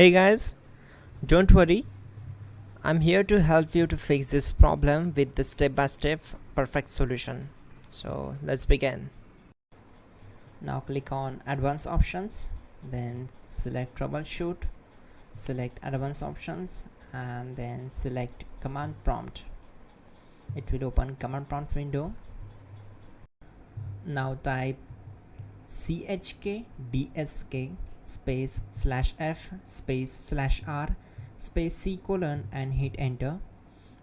Hey guys, don't worry, I'm here to help you to fix this problem with the step-by-step perfect solution. So let's begin. Now click on advanced options, then select troubleshoot, select advanced options and then select command prompt. It will open command prompt window. Now type chkdsk space /f space /r space c colon and hit enter.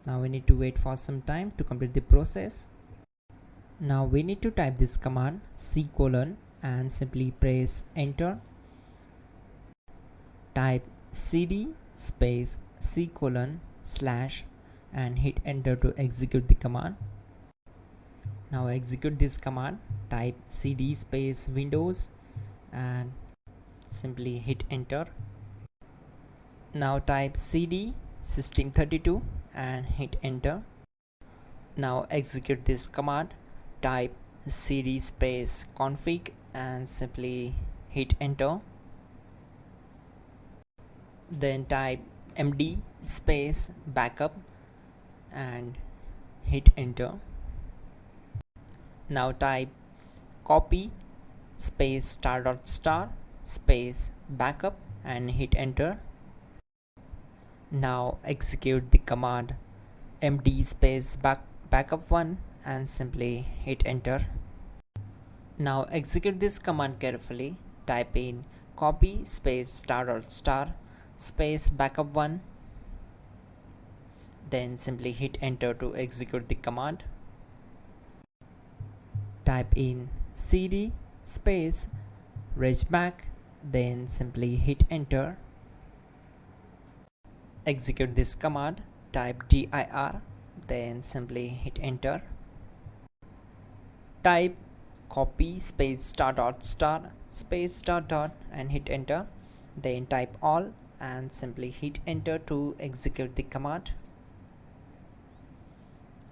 Now we need to wait for some time to complete the process. Now we need to type this command c colon and simply press enter. Type cd space c colon / and hit enter to execute the command. Now execute this command. Type cd space windows and simply hit enter. Now type cd system32 and hit enter. Now execute this command. Type cd space config and simply hit enter. Then type md space backup and hit enter. Now type copy space ** space backup and hit enter. Now execute the command md space backup1 and simply hit enter. Now execute this command carefully. Type in copy space ** space backup1, then simply hit enter to execute the command. Type in cd space regback, then simply hit enter. Execute this command. Type dir, then simply hit enter. Type copy space ** space .. and hit enter. Then type all and simply hit enter to execute the command.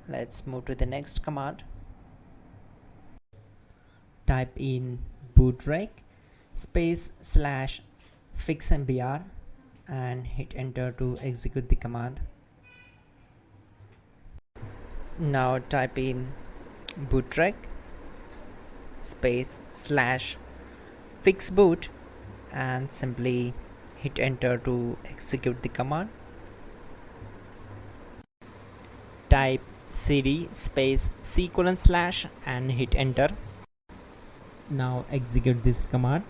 Let's move to the next command. Type in bootrec space /fixmbr and hit enter to execute the command. Now type in bootrec space /fixboot and simply hit enter to execute the command. Type cd space c colon / and hit enter. Now execute this command.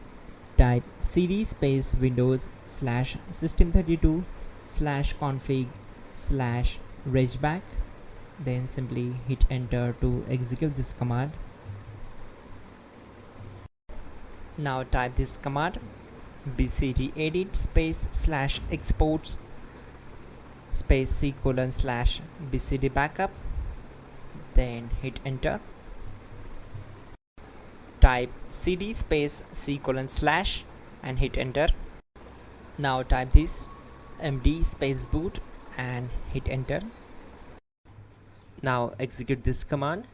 Type cd space windows /system32 /config /regback, then simply hit enter to execute this command. Now type this command bcd edit space /exports space c colon /bcd backup, then hit enter. Type cd space c colon / and hit enter. Now type this md space boot and hit enter. Now execute this command.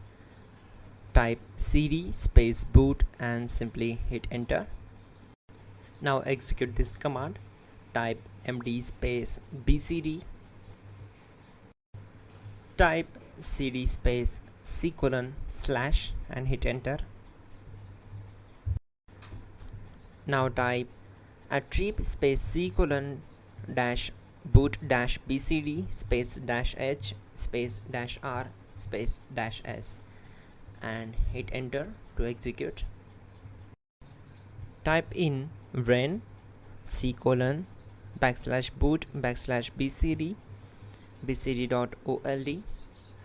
Type cd space boot and simply hit enter. Now execute this command. Type md space bcd. Type cd space c colon / and hit enter. Now type attrib space c colon -boot -bcd space -h space -r space -s and hit enter to execute. Type in ren c colon /boot /bcd bcd.old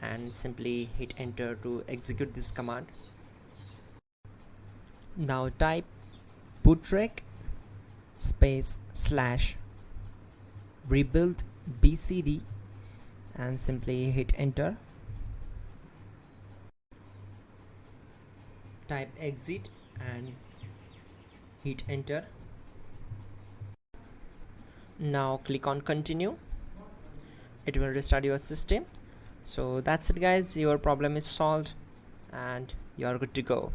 and simply hit enter to execute this command. Now type bootrec space /rebuild bcd and simply hit enter. Type exit and hit enter. Now click on continue. It will restart your system. So that's it guys, your problem is solved and you are good to go.